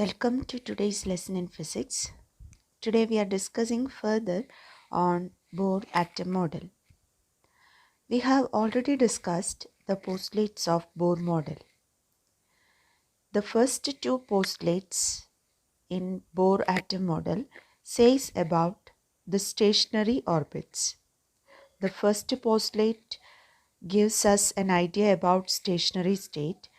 Welcome to today's lesson in physics. Today we are discussing further on Bohr atom model. We have already discussed the postulates of Bohr model. The first two postulates in Bohr atom model says about the stationary orbits. The first postulate gives us an idea about stationary state,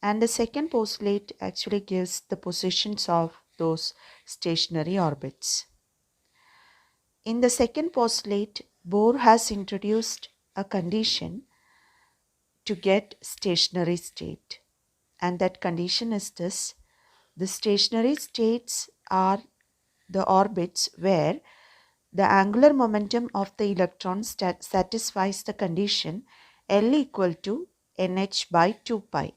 and the second postulate actually gives the positions of those stationary orbits. In the second postulate, Bohr has introduced a condition to get stationary state, and that condition is this: the stationary states are the orbits where the angular momentum of the electron satisfies the condition L equal to nh by 2 pi,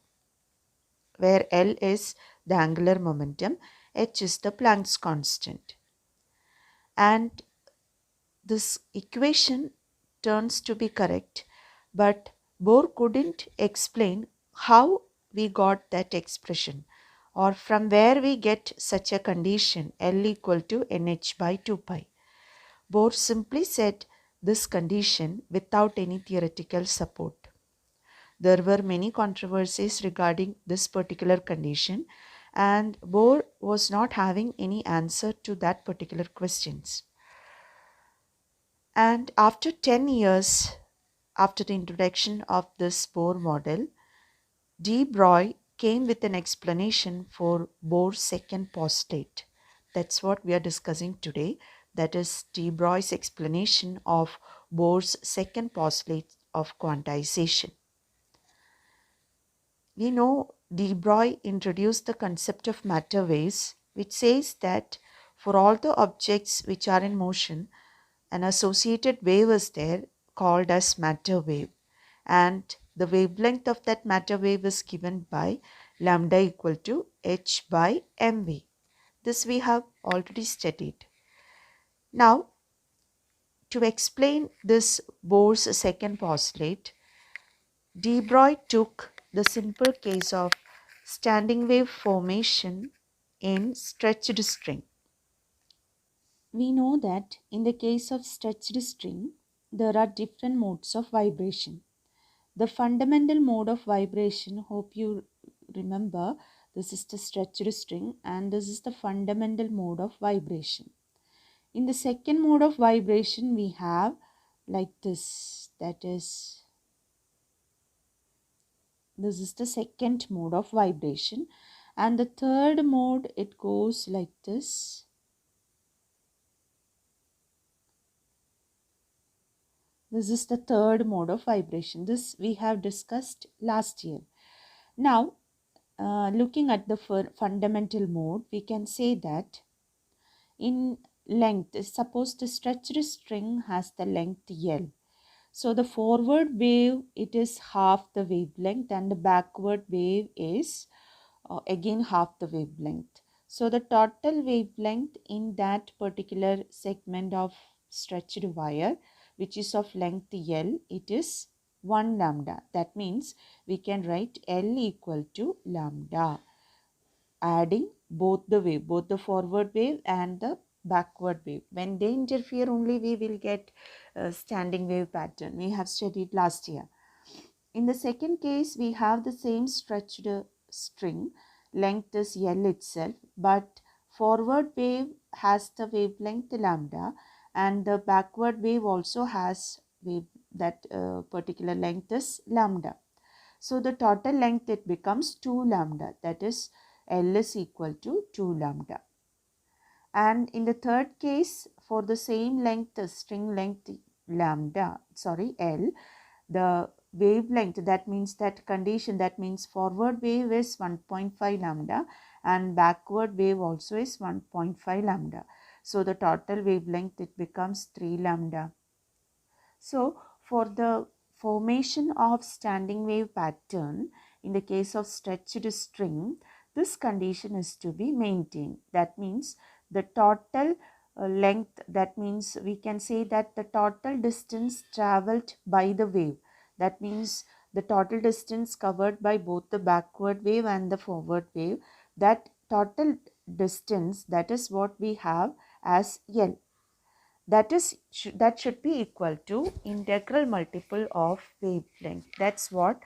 where L is the angular momentum, h is the Planck's constant. And this equation turns to be correct, but Bohr couldn't explain how we got that expression or from where we get such a condition L equal to nh by 2 pi. Bohr simply said this condition without any theoretical support. There were many controversies regarding this particular condition, and Bohr was not having any answer to that particular questions. And after 10 years after the introduction of this Bohr model, de Broglie came with an explanation for Bohr's second postulate. That's what we are discussing today. That is de Broglie's explanation of Bohr's second postulate of quantization. We know de Broglie introduced the concept of matter waves, which says that for all the objects which are in motion, an associated wave is there called as matter wave, and the wavelength of that matter wave is given by lambda equal to h by mv. This we have already studied. Now, to explain this Bohr's second postulate, de Broglie took the simple case of standing wave formation in stretched string. We know that in the case of stretched string, there are different modes of vibration. The fundamental mode of vibration, hope you remember, this is the stretched string and this is the fundamental mode of vibration. In the second mode of vibration, we have like this, that is, this is the second mode of vibration, and the third mode, it goes like this. This is the third mode of vibration. This we have discussed last year. Now, looking at the fundamental mode, we can say that in length, suppose the stretched string has the length L. So the forward wave, it is half the wavelength, and the backward wave is again half the wavelength. So the total wavelength in that particular segment of stretched wire, which is of length L, it is 1 lambda. That means we can write L equal to lambda, adding both the wave, both the forward wave and the backward wave. When they interfere only, we will get a standing wave pattern. We have studied last year. In the second case, we have the same stretched string, length is L itself, but forward wave has the wavelength lambda, and the backward wave also has wave that particular length is lambda. So the total length, it becomes 2 lambda, that is L is equal to 2 lambda. And in the third case, for the same length, string length lambda, L, the wavelength, that means that condition, that means forward wave is 1.5 lambda and backward wave also is 1.5 lambda. So the total wavelength, it becomes 3 lambda. So for the formation of standing wave pattern in the case of stretched string, this condition is to be maintained. That means the total length, that means we can say that the total distance traveled by the wave, that means the total distance covered by both the backward wave and the forward wave, that total distance, that is what we have as L. That should be equal to integral multiple of wavelength. That's what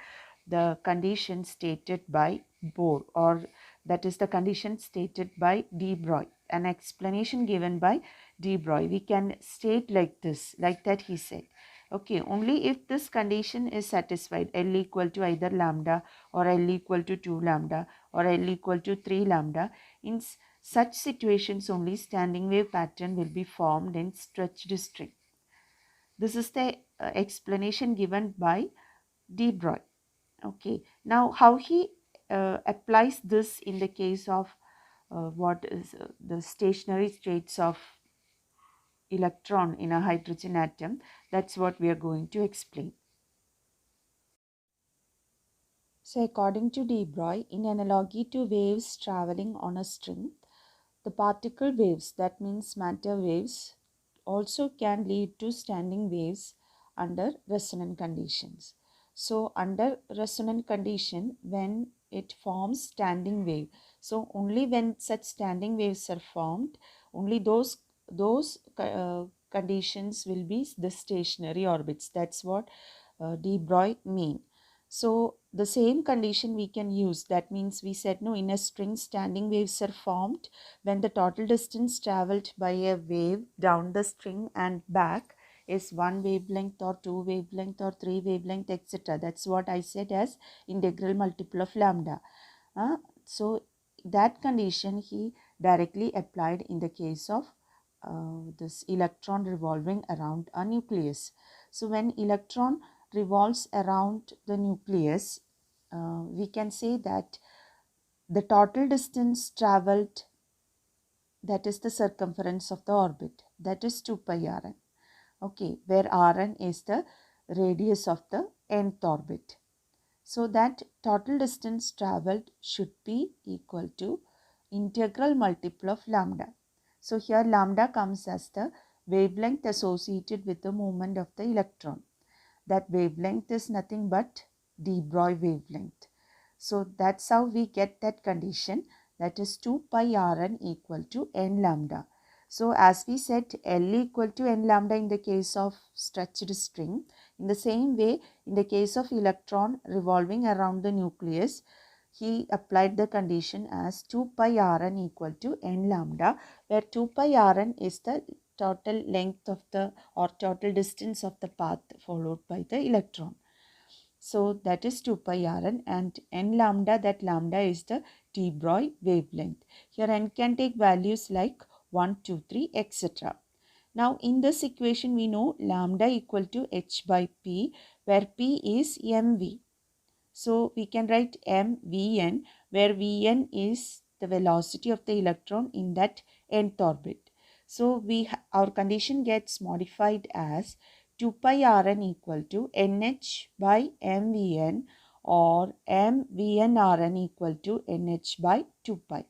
the condition stated by Bohr, or that is the condition stated by de Broglie. An explanation given by de Broglie. We can state like this, like that he said. Okay, only if this condition is satisfied, L equal to either lambda or L equal to 2 lambda or L equal to 3 lambda, in such situations only standing wave pattern will be formed in stretched string. This is the explanation given by de Broglie. Okay, now how he applies this in the case of what is the stationary states of electron in a hydrogen atom, that's what we are going to explain. So according to de Broglie, in analogy to waves traveling on a string, the particle waves, that means matter waves, also can lead to standing waves under resonant conditions. So under resonant condition, when it forms standing wave, so only when such standing waves are formed, only those conditions will be the stationary orbits. That's what de Broglie mean. So the same condition we can use. That means we said no, in a string standing waves are formed when the total distance traveled by a wave down the string and back is 1 wavelength or 2 wavelength or 3 wavelength, etc. That's what I said as integral multiple of lambda. So that condition he directly applied in the case of this electron revolving around a nucleus. So when electron revolves around the nucleus, we can say that the total distance traveled, that is the circumference of the orbit, that is 2 pi rn. Okay, where rn is the radius of the nth orbit. So that total distance traveled should be equal to integral multiple of lambda. So here lambda comes as the wavelength associated with the movement of the electron. That wavelength is nothing but de Broglie wavelength. So that's how we get that condition, that is 2 pi rn equal to n lambda. So as we said, L equal to n lambda in the case of stretched string. In the same way, in the case of electron revolving around the nucleus, he applied the condition as 2 pi rn equal to n lambda, where 2 pi rn is the total length of the or total distance of the path followed by the electron. So that is 2 pi rn, and n lambda, that lambda is the de Broglie wavelength. Here n can take values like 1, 2, 3, etc. Now in this equation we know lambda equal to h by p, where p is mv. So we can write mvn, where vn is the velocity of the electron in that nth orbit. So our condition gets modified as 2 pi rn equal to nh by mvn, or mvn rn equal to nh by 2 pi.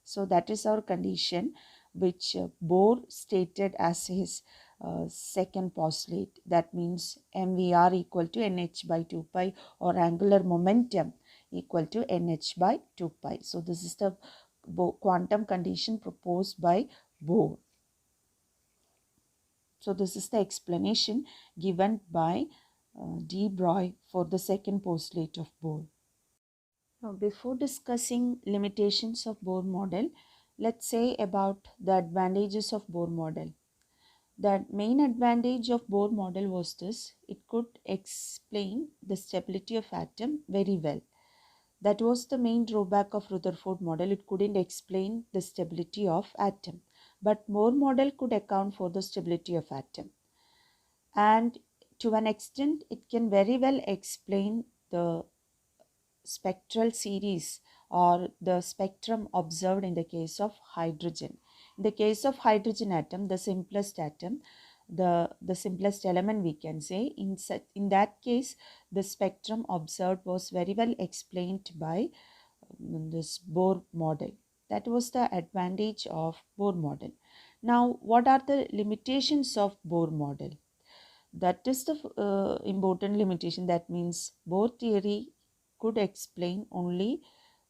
So that is our condition which Bohr stated as his second postulate. That means mvr equal to nh by 2 pi, or angular momentum equal to nh by 2 pi. So this is the quantum condition proposed by Bohr. So this is the explanation given by de Broglie for the second postulate of Bohr. Now, before discussing limitations of Bohr model, let's say about the advantages of Bohr model. The main advantage of Bohr model was this: it could explain the stability of atom very well. That was the main drawback of Rutherford model. It couldn't explain the stability of atom. But Bohr model could account for the stability of atom. And to an extent, it can very well explain the spectral series or the spectrum observed in the case of hydrogen. In the case of hydrogen atom, the simplest atom, the simplest element we can say, in that case, the spectrum observed was very well explained by this Bohr model. That was the advantage of Bohr model. Now, what are the limitations of Bohr model? That is the important limitation. That means Bohr theory could explain only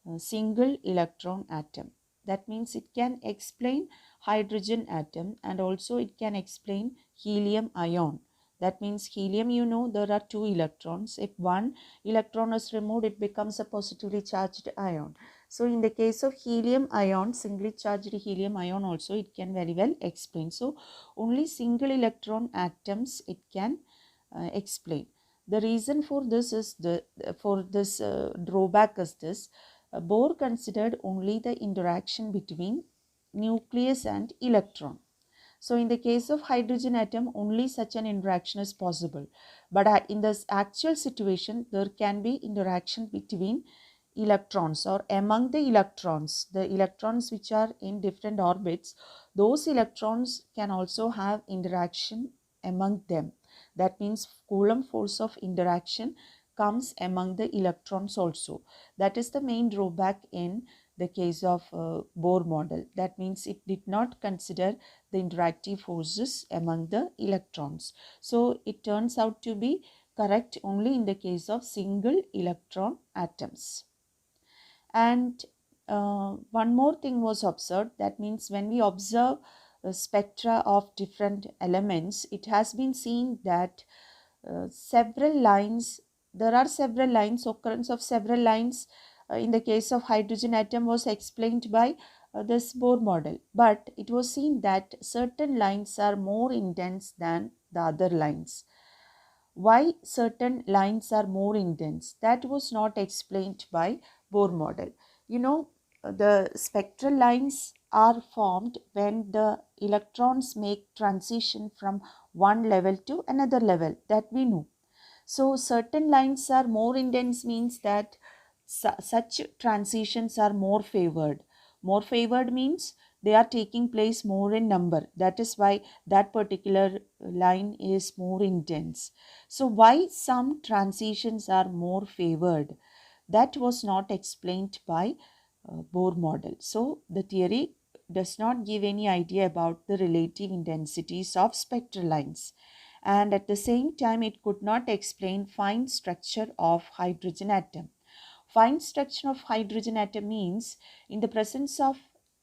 a single electron atom. That means it can explain hydrogen atom and also it can explain helium ion. That means helium, you know, there are two electrons. If one electron is removed, it becomes a positively charged ion. So in the case of helium ion, singly charged helium ion also, it can very well explain. So only single electron atoms it can explain. The reason for this is drawback is this. Bohr considered only the interaction between nucleus and electron. So in the case of hydrogen atom, only such an interaction is possible. But in this actual situation, there can be interaction between electrons or among the electrons which are in different orbits. Those electrons can also have interaction among them. That means Coulomb force of interaction comes among the electrons also. That is the main drawback in the case of Bohr model. That means it did not consider the interactive forces among the electrons. So it turns out to be correct only in the case of single electron atoms. And one more thing was observed. That means when we observe spectra of different elements, it has been seen that several lines, there are several lines, occurrence of several lines in the case of hydrogen atom was explained by this Bohr model. But it was seen that certain lines are more intense than the other lines. Why certain lines are more intense? That was not explained by Bohr model. You know, the spectral lines are formed when the electrons make transition from one level to another level, that we know. So certain lines are more intense means that such transitions are more favored. More favored means they are taking place more in number. That is why that particular line is more intense. So why some transitions are more favored? That was not explained by Bohr model. So the theory does not give any idea about the relative intensities of spectral lines, and at the same time it could not explain fine structure of hydrogen atom. Fine structure of hydrogen atom means in the presence of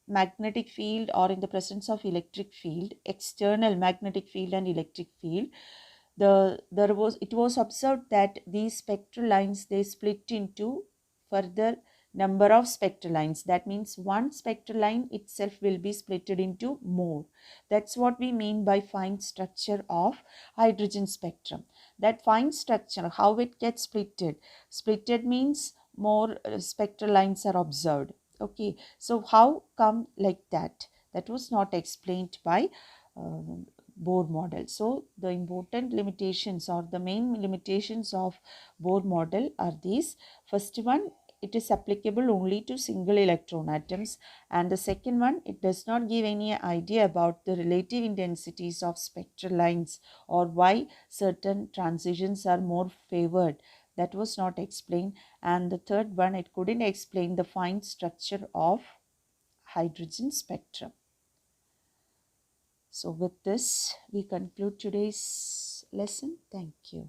magnetic field or in the presence of electric field, external magnetic field and electric field, it was observed that these spectral lines, they split into further number of spectral lines. That means one spectral line itself will be splitted into more. That's what we mean by fine structure of hydrogen spectrum. That fine structure, how it gets splitted? Splitted means more spectral lines are observed. Okay, so how come like that? That was not explained by Bohr model. So the important limitations or the main limitations of Bohr model are these. First one, it is applicable only to single electron atoms, and the second one, it does not give any idea about the relative intensities of spectral lines or why certain transitions are more favored. That was not explained. And the third one, it couldn't explain the fine structure of hydrogen spectrum. So with this, we conclude today's lesson. Thank you.